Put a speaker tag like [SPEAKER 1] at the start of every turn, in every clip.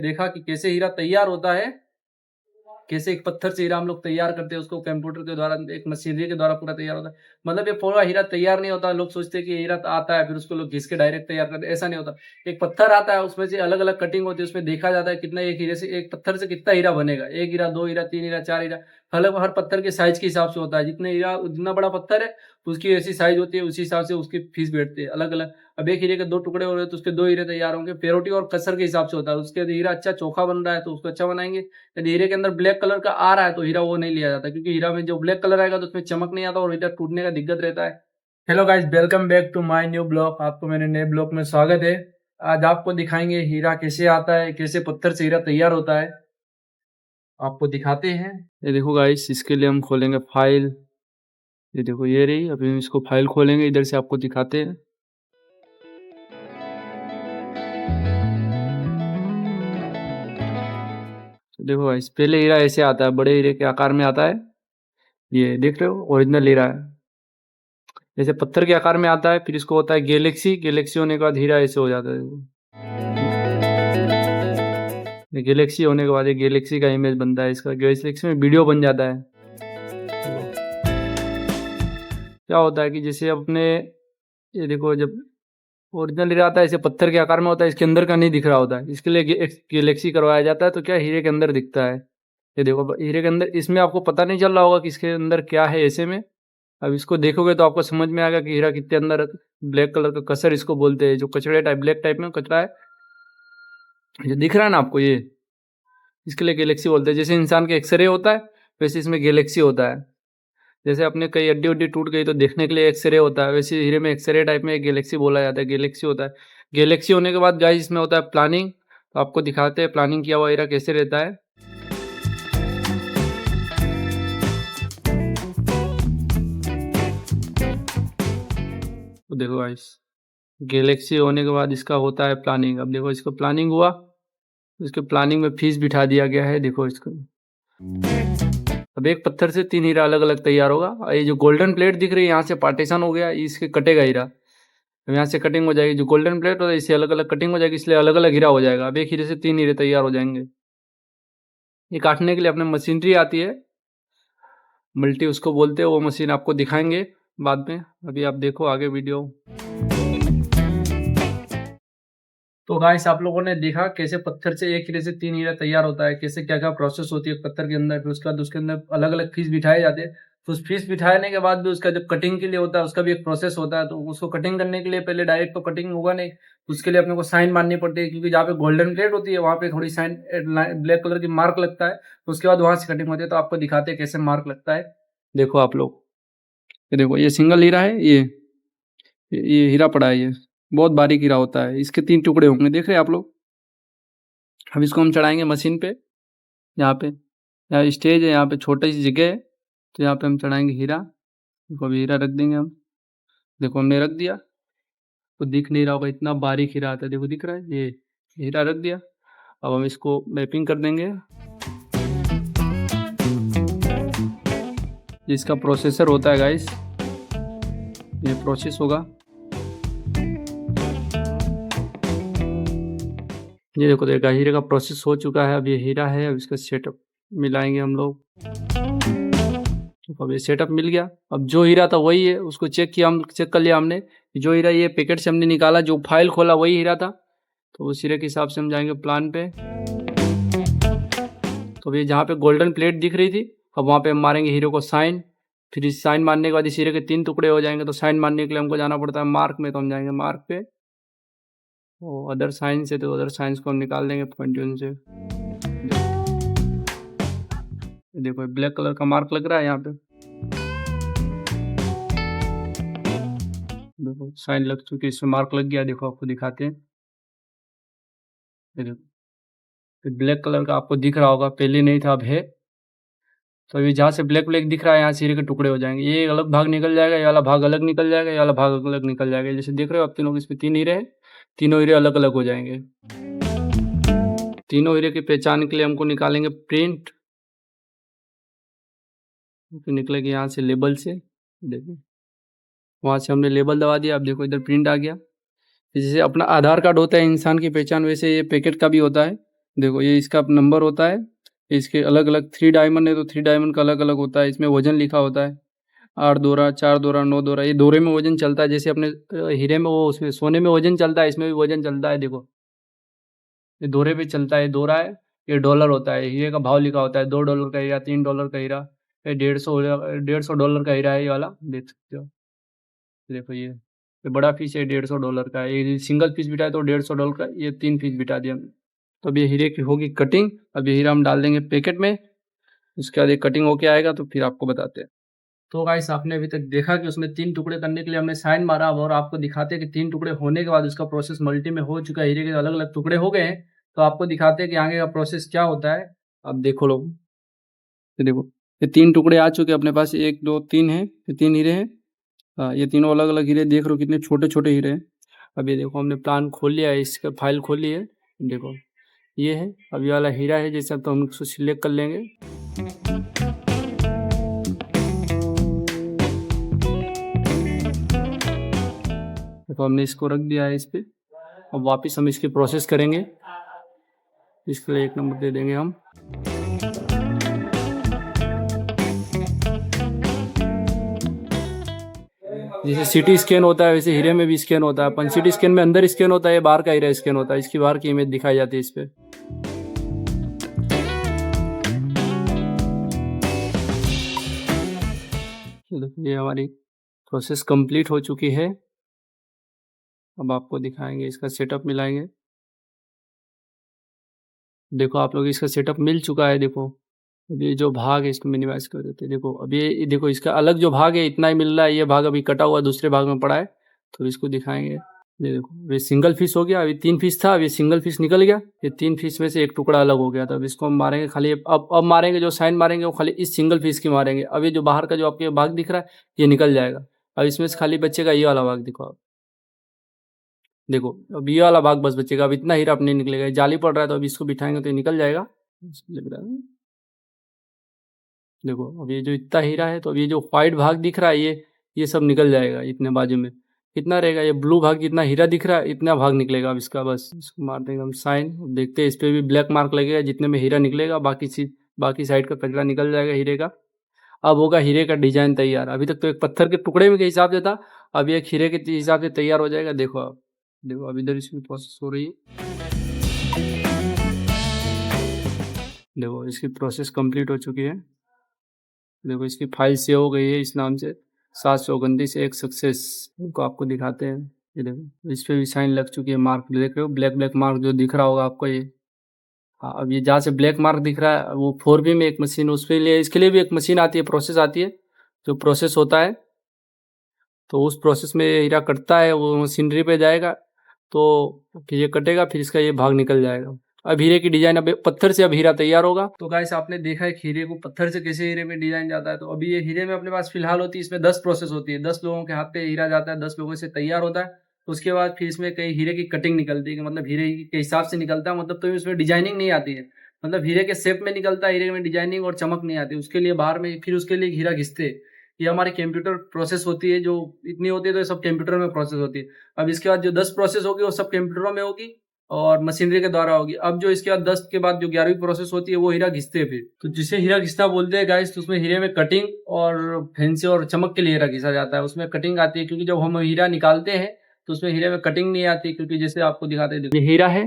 [SPEAKER 1] देखा कि कैसे हीरा तैयार होता है, कैसे एक पत्थर से हीरा हम लोग तैयार करते हैं, उसको कंप्यूटर के द्वारा, एक मशीनरी के द्वारा पूरा तैयार होता है। मतलब ये पूरा हीरा तैयार नहीं होता। लोग सोचते हैं कि हीरा आता है फिर उसको लोग घिस के डायरेक्ट तैयार करते हैं, ऐसा नहीं होता। एक पत्थर आता है, उसमें से अलग अलग कटिंग होती है, उसमें देखा जाता है कितना एक हीरे से, एक पत्थर से कितना हीरा बनेगा, 1 हीरा, 2 हीरा, 3 हीरा, 4 हीरा। हर पत्थर के साइज के हिसाब से होता है। जितने हीरा, जितना बड़ा पत्थर है उसकी ऐसी साइज होती है, उसी हिसाब से उसकी फीस बैठती है अलग अलग। अब एक हीरे के 2 टुकड़े हो रहे हैं तो उसके 2 हीरे तैयार होंगे। पेरोटी और कसर के हिसाब से होता है। उसके हीरा अच्छा चोखा बन रहा है तो उसको अच्छा बनाएंगे। यदि हीरे के अंदर ब्लैक कलर का आ रहा है तो हीरा वो नहीं लिया जाता, क्योंकि हीरा में जो ब्लैक कलर आएगा तो उसमें चमक नहीं आता और हीरा टूटने का दिक्कत रहता है। Hello guys, welcome back to my new blog. आपको मेरे नए ब्लॉग में स्वागत है। आज आपको दिखाएंगे हीरा कैसे आता है, कैसे पत्थर से हीरा तैयार होता है, आपको दिखाते हैं। ये देखो गाइस, इसके लिए हम खोलेंगे फाइल। ये देखो ये रही। अभी हम इसको फाइल खोलेंगे, इधर से आपको दिखाते हैं। देखो गाइस, पहले हीरा ऐसे आता है, बड़े हीरे के आकार में आता है। ये देख रहे हो, ओरिजिनल हीरा है। जैसे पत्थर के आकार में आता है, फिर इसको होता है गैलेक्सी। गैलेक्सी होने के बाद हीरा ऐसे हो जाता है। गैलेक्सी होने के बाद एक गैलेक्सी का इमेज बनता है इसका। गैलेक्सी में वीडियो बन जाता है। क्या होता है कि जैसे अपने, ये देखो, जब ओरिजिनल हीरा आता है ऐसे पत्थर के आकार में होता है, इसके अंदर का नहीं दिख रहा होता है, इसके लिए गैलेक्सी करवाया जाता है। तो क्या हीरे के अंदर दिखता है। ये देखो हीरे के अंदर, इसमें आपको पता नहीं चल रहा होगा कि इसके अंदर क्या है ऐसे में। अब इसको देखोगे तो आपको समझ में आएगा कि हीरा कितने अंदर। ब्लैक कलर का कसर इसको बोलते हैं, जो कचड़े टाइप, ब्लैक टाइप में कचरा है, जो दिख रहा है ना आपको, ये इसके लिए गैलेक्सी बोलते हैं। जैसे इंसान के एक्सरे होता है वैसे इसमें गैलेक्सी होता है। जैसे अपने कई हड्डी उड्डी टूट गई तो देखने के लिए एक्सरे होता है, वैसे हीरे में एक्सरे टाइप में एक गैलेक्सी बोला जाता है, गैलेक्सी होता है। गैलेक्सी होने के बाद गाइस इसमें होता है प्लानिंग। तो आपको दिखाते हैं प्लानिंग किया हुआ हीरा कैसे रहता है। तो देखो गाइस, गैलेक्सी होने के बाद इसका होता है प्लानिंग। अब देखो, इसको प्लानिंग हुआ, इसके प्लानिंग में फीस बिठा दिया गया है। देखो इसको, अब एक पत्थर से 3 हीरा अलग अलग तैयार होगा। और ये जो गोल्डन प्लेट दिख रही है, यहाँ से पार्टीशन हो गया, इसके कटेगा हीरा। अब यहाँ से कटिंग हो जाएगी, जो गोल्डन प्लेट होता है इससे अलग अलग कटिंग हो जाएगी, इसलिए अलग अलग हीरा हो जाएगा। अब एक हीरे से 3 हीरे तैयार हो जाएंगे। ये काटने के लिए अपने मशीनरी आती है, मल्टी उसको बोलते हैं। वो मशीन आपको दिखाएंगे बाद में, अभी आप देखो आगे वीडियो। तो गाइस, आप लोगों ने देखा कैसे पत्थर से एक हीरे से 3 हीरा तैयार होता है, कैसे क्या क्या प्रोसेस होती है पत्थर के अंदर। फिर उसके बाद उसके अंदर अलग अलग फीस बिठाए जाते हैं। तो उस फीस बिठाने के बाद भी उसका जब कटिंग के लिए होता है, उसका भी एक प्रोसेस होता है। तो उसको कटिंग करने के लिए पहले डायरेक्ट तो कटिंग होगा नहीं, उसके लिए अपने को साइन मारनी पड़ती है, क्योंकि जहाँ पे गोल्डन प्लेट होती है वहाँ पे थोड़ी साइन, ब्लैक कलर की मार्क लगता है। तो उसके बाद वहां से कटिंग होती है। तो आपको दिखाते हैं कैसे मार्क लगता है। देखो आप लोग, ये देखो, ये सिंगल हीरा है। ये हीरा पड़ा है, ये बहुत बारीक हीरा होता है। इसके 3 टुकड़े होंगे, देख रहे हैं आप लोग। अब इसको हम चढ़ाएंगे मशीन पे। यहाँ पे, यहाँ स्टेज है, यहाँ पे छोटी सी जगह है, तो यहाँ पे हम चढ़ाएंगे हीरा। देखो अभी हीरा रख देंगे हम। देखो हमने रख दिया, तो दिख नहीं रहा होगा, इतना बारीक हीरा आता है। देखो दिख रहा है, ये हीरा रख दिया। अब हम इसको मैपिंग कर देंगे। इसका प्रोसेसर होता है गाइस, ये प्रोसेस होगा। ये देखो, देखा हीरे का प्रोसेस हो चुका है। अब ये हीरा है, अब इसका सेटअप मिलाएंगे हम लोग। तो अब ये सेटअप मिल गया। अब जो हीरा था वही है, उसको चेक किया, हम चेक कर लिया हमने। जो हीरा ये पैकेट से हमने निकाला, जो फाइल खोला वही हीरा था। तो उस हीरे के हिसाब से हम जाएंगे प्लान पे। तो अभी जहाँ पे गोल्डन प्लेट दिख रही थी, अब वहाँ पे हम मारेंगे हीरे को साइन। फिर इस साइन मारने के बाद इस हीरे के 3 टुकड़े हो जाएंगे। तो साइन मारने के लिए हमको जाना पड़ता है मार्क में, तो हम जाएंगे मार्क पे। वो अदर साइन से, तो अदर साइंस को हम निकाल देंगे पॉइंट से। देखो ब्लैक कलर का मार्क लग रहा है यहाँ पे। देखो साइन लग चुकी है, इसमें मार्क लग गया। देखो आपको दिखाते हैं, देखो ब्लैक कलर का आपको दिख रहा होगा, पहले नहीं था अब है। तो अभी जहाँ से ब्लैक ब्लैक दिख रहा है, यहाँ से हीरे के टुकड़े हो जाएंगे। ये अलग भाग निकल जाएगा, ये वाला भाग अलग निकल जाएगा, ये वाला भाग अलग निकल जाएगा। जैसे देख रहे हो आप, तीनों इसमें 3 हीरे हैं, तीनों हीरे अलग अलग हो जाएंगे। तीनों हीरे की पहचान के लिए हमको निकालेंगे प्रिंट। तो निकलेगी यहाँ से लेबल से, देखो वहाँ से हमने लेबल दबा दिया। अब देखो इधर प्रिंट आ गया। जैसे अपना आधार कार्ड होता है इंसान की पहचान, वैसे ये पैकेट का भी होता है। देखो ये इसका नंबर होता है, इसके अलग-अलग 3 डायमंड है तो 3 डायमंड का अलग-अलग होता है, इसमें वज़न लिखा होता है, 8 दोरा, 4 दोरा, 9 दोरा, ये दोरे में वज़न चलता है जैसे अपने हीरे में वो उसमें सोने में वज़न चलता है, इसमें भी वज़न चलता है देखो। ये दोरे पे चलता है, दोरा है, ये डॉलर होता है, हीरे का भाव लिखा होता है, $2 का हीरा, $3 का हीरा, ये 150 $150 का हीरा है ये वाला, देख सकते हो। देखो ये बड़ा फिश है $150 का, ये सिंगल फिश बिठा है तो $150 का, ये 3 फिश बिठा दिया हमने। तो अब ये हीरे की होगी कटिंग, अब ये हीरा हम डाल देंगे पैकेट में, उसके बाद ये कटिंग होके आएगा तो फिर आपको बताते हैं। तो गाइस आपने अभी तक देखा कि उसमें 3 टुकड़े करने के लिए हमने साइन मारा, अब और आपको दिखाते हैं कि 3 टुकड़े होने के बाद उसका प्रोसेस मल्टी में हो चुका है, हीरे के अलग-अलग टुकड़े हो गए हैं, तो आपको दिखाते हैं कि आगे का प्रोसेस क्या होता है। अब देखो लोग, ये देखो, ये 3 टुकड़े आ चुके हैं अपने पास, 1, 2, 3 हैं, ये 3 हीरे हैं। ये तीनों अलग-अलग हीरे देख रहे हो कितने छोटे-छोटे हीरे हैं। अब ये देखो हमने प्लान खोल लिया है, इसका फाइल खोल ली है, देखो ये है, अब ये वाला हीरा है जैसे, तो हम उसको सिलेक्ट कर लेंगे। देखो हमने इसको रख दिया है इस पे, अब वापस हम इसकी प्रोसेस करेंगे, इसके लिए 1 नंबर दे देंगे हम। जैसे सिटी स्कैन होता है वैसे हीरे में भी स्कैन होता है, अपन सिटी स्कैन में अंदर स्कैन होता है, बाहर का हीरा स्कैन होता है, इसकी बाहर की इमेज दिखाई जाती है इस पे। ये हमारी प्रोसेस कंप्लीट हो चुकी है, अब आपको दिखाएंगे, इसका सेटअप मिलाएंगे। देखो आप लोग इसका सेटअप मिल चुका है, देखो अब ये जो भाग है इसको मिनिमाइज कर देते हैं। देखो अब ये देखो इसका अलग जो भाग है इतना ही मिल रहा है, ये भाग अभी कटा हुआ दूसरे भाग में पड़ा है, तो इसको दिखाएंगे। ये देखो ये सिंगल फिश हो गया, अभी 3 फिश था, अब ये सिंगल फिश निकल गया, ये 3 फिश में से एक टुकड़ा अलग हो गया, तो अब इसको हम मारेंगे खाली, अब मारेंगे, जो साइन मारेंगे वो खाली इस सिंगल फिश की मारेंगे। अब ये जो बाहर का जो आपके भाग दिख रहा है ये निकल जाएगा, अब इसमें से खाली बचेगा ये वाला भाग। देखो आप, देखो अब ये वाला भाग बस बचेगा, अब इतना हीरा अपने निकलेगा, जाली पड़ रहा है तो अब इसको बिठाएंगे तो ये निकल जाएगा। देखो अब ये जो इतना हीरा है, तो अब ये जो व्हाइट भाग दिख रहा है ये सब निकल जाएगा, इतने बाजू में कितना रहेगा, ये ब्लू भाग जितना हीरा दिख रहा है इतना भाग निकलेगा अब इसका, बस इसको मार देंगे हम साइन। देखते हैं इस पर भी ब्लैक मार्क लगेगा, जितने में हीरा निकलेगा बाकी साइड का कचरा निकल जाएगा हीरे का। अब होगा हीरे का डिजाइन तैयार, अभी तक तो एक पत्थर के टुकड़े में के हिसाब से था, अब एक हीरे के हिसाब से तैयार हो जाएगा। देखो आप, देखो अब इधर इसकी प्रोसेस हो रही है, देखो इसकी प्रोसेस कंप्लीट हो चुकी है। देखो इसकी फाइल सेव हो गई है इस नाम से, 729 एक सक्सेस, इनको आपको दिखाते हैं। ये देखो इस पे भी साइन लग चुकी है, मार्क देख रहे हो, ब्लैक ब्लैक मार्क जो दिख रहा होगा आपको ये। हाँ अब ये जहाँ से ब्लैक मार्क दिख रहा है वो 4B में एक मशीन, उसके लिए इसके लिए भी एक मशीन आती है, प्रोसेस आती है, जो प्रोसेस होता है, तो उस प्रोसेस में हीरा कटता है, वो मशीनरी पे जाएगा, तो फिर ये कटेगा, फिर इसका ये भाग निकल जाएगा। अब हीरे की डिजाइन, अब पत्थर से अब हीरा तैयार होगा। तो गाइस आपने देखा है हीरे को पत्थर से कैसे हीरे में डिजाइन जाता है, तो अभी ये हीरे में अपने पास फिलहाल होती है, इसमें 10 प्रोसेस होती है, 10 लोगों के हाथ पे हीरा जाता है, 10 लोगों से तैयार होता है। उसके बाद फिर इसमें कई हीरे की कटिंग निकलती है, मतलब हीरे के हिसाब से निकलता है, मतलब तो इसमें डिजाइनिंग नहीं आती है, मतलब हीरे के शेप में निकलता है, हीरे में डिजाइनिंग और चमक नहीं आती, उसके लिए बाहर में फिर उसके लिए हीरा घिसते हैं। ये हमारी कंप्यूटर प्रोसेस होती है, जो इतनी होती है तो ये सब कंप्यूटर में प्रोसेस होती है। अब इसके बाद जो 10 प्रोसेस होगी वो सब कंप्यूटरों में होगी और मशीनरी के द्वारा होगी। अब जो इसके बाद 10 के बाद जो 11वीं प्रोसेस होती है वो हीरा घिसते हैं फिर, तो जिसे हीरा घिसना बोलते हैं गाइस, तो उसमें हीरे में कटिंग और फैंसी और चमक के लिए हीरा घिसा जाता है, उसमें कटिंग आती है, क्योंकि जब हम हीरा निकालते हैं तो उसमें हीरे में कटिंग नहीं आती, क्योंकि जैसे आपको दिखाते हैं, ये हीरा है,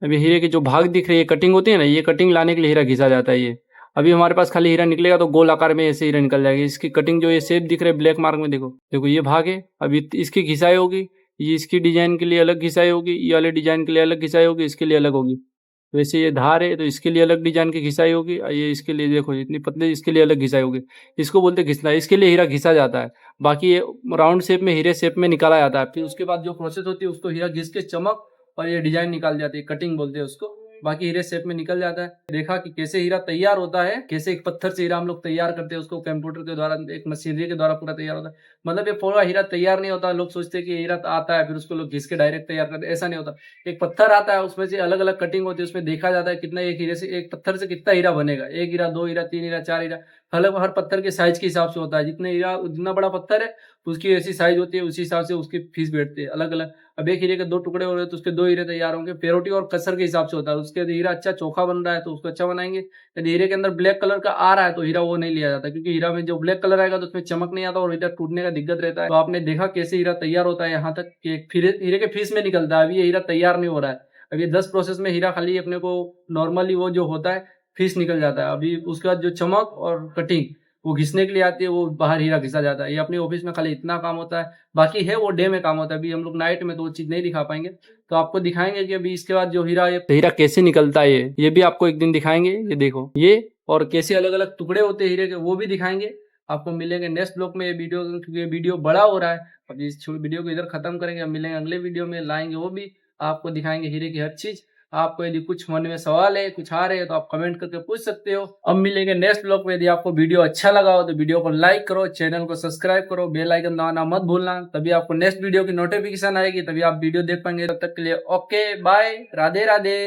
[SPEAKER 1] अब ये हीरे के जो भाग दिख रहे हैं, कटिंग होती है ना, ये कटिंग लाने के लिए हीरा घिसा जाता है। ये अभी हमारे पास खाली हीरा निकलेगा तो गोल आकार में ऐसे हीरा निकल जाएगा, इसकी कटिंग जो ये शेप दिख रहे है ब्लैक मार्क में, देखो देखो ये भाग है, अभी इसकी घिसाई होगी, ये इसकी डिजाइन के लिए अलग घिसाई होगी, ये वाले डिजाइन के लिए अलग घिसाई होगी, इसके लिए अलग होगी। वैसे ये धार है तो इसके लिए अलग डिजाइन की घिसाई होगी, और ये इसके लिए देखो इतनी पतली, इसके लिए अलग घिसाई होगी, इसको बोलते घिसना, इसके लिए हीरा घिसा जाता है। बाकी ये राउंड शेप में हीरे शेप में निकाला जाता है, फिर उसके बाद जो प्रोसेस होती है उसको हीरा घिस के चमक और ये डिजाइन निकाल जाती है, कटिंग बोलते हैं उसको, बाकी हीरे शेप में निकल जाता है। देखा कि कैसे हीरा तैयार होता है, कैसे एक पत्थर से हीरा हम लोग तैयार करते हैं, उसको कंप्यूटर के द्वारा, एक मशीनरी के द्वारा पूरा तैयार होता है। मतलब ये पूरा हीरा तैयार नहीं होता, लोग सोचते हैं कि हीरा आता है फिर उसको लोग घिस के डायरेक्ट तैयार करते हैं, ऐसा नहीं होता। एक पत्थर आता है, उसमें से अलग अलग कटिंग होती है, उसमें देखा जाता है कितना एक हीरे से, एक पत्थर से कितना हीरा बनेगा, 1 हीरा, 2 हीरा, 3 हीरा, 4 हीरा, अलग हर पत्थर के साइज के हिसाब से होता है, जितने हीरा जितना बड़ा पत्थर है उसकी ऐसी साइज होती है, उसी हिसाब से उसकी फीस बैठती है अलग अलग। अब एक हीरे के 2 टुकड़े हो रहे हैं तो उसके 2 हीरे तैयार होंगे, पेरोटी और कसर के हिसाब से होता है। उसके यदि हीरा अच्छा चोखा बन रहा है तो उसको अच्छा बनाएंगे, यदि हीरे के अंदर ब्लैक कलर का आ रहा है तो हीरा वो नहीं लिया जाता, क्योंकि हीरा में जो ब्लैक कलर आएगा तो उसमें चमक नहीं आता और हीरा टूटने का दिक्कत रहता है। तो आपने देखा कैसे हीरा तैयार होता है, यहाँ तक कि हीरे के फीस में निकलता है। अभी ये हीरा तैयार नहीं हो रहा है, अभी 10 प्रोसेस में हीरा खाली अपने को नॉर्मली वो जो होता है फीस निकल जाता है। अभी उसके बाद जो चमक और कटिंग वो घिसने के लिए आती है, वो बाहर हीरा घिसा जाता है। ये अपने ऑफिस में खाली इतना काम होता है, बाकी है वो डे में काम होता है। अभी हम लोग नाइट में तो वो चीज़ नहीं दिखा पाएंगे, तो आपको दिखाएंगे कि अभी इसके बाद जो हीरा कैसे निकलता है, ये भी आपको एक दिन दिखाएंगे। ये देखो ये, और कैसे अलग अलग टुकड़े होते हैं हीरे के वो भी दिखाएंगे। आपको मिलेंगे नेक्स्ट ब्लॉग में ये वीडियो, क्योंकि ये वीडियो बड़ा हो रहा है। अब इस वीडियो को इधर खत्म करेंगे, अब मिलेंगे अगले वीडियो में, लाएंगे वो भी आपको दिखाएंगे हीरे की हर चीज। आपको यदि कुछ मन में सवाल है, कुछ आ रहे हैं तो आप कमेंट करके पूछ सकते हो। अब मिलेंगे नेक्स्ट ब्लॉग में। यदि आपको वीडियो अच्छा लगा हो तो वीडियो को लाइक करो, चैनल को सब्सक्राइब करो, बेल आइकन दबाना मत भूलना, तभी आपको नेक्स्ट वीडियो की नोटिफिकेशन आएगी, तभी आप वीडियो देख पाएंगे। तब तक के लिए ओके बाय, राधे राधे।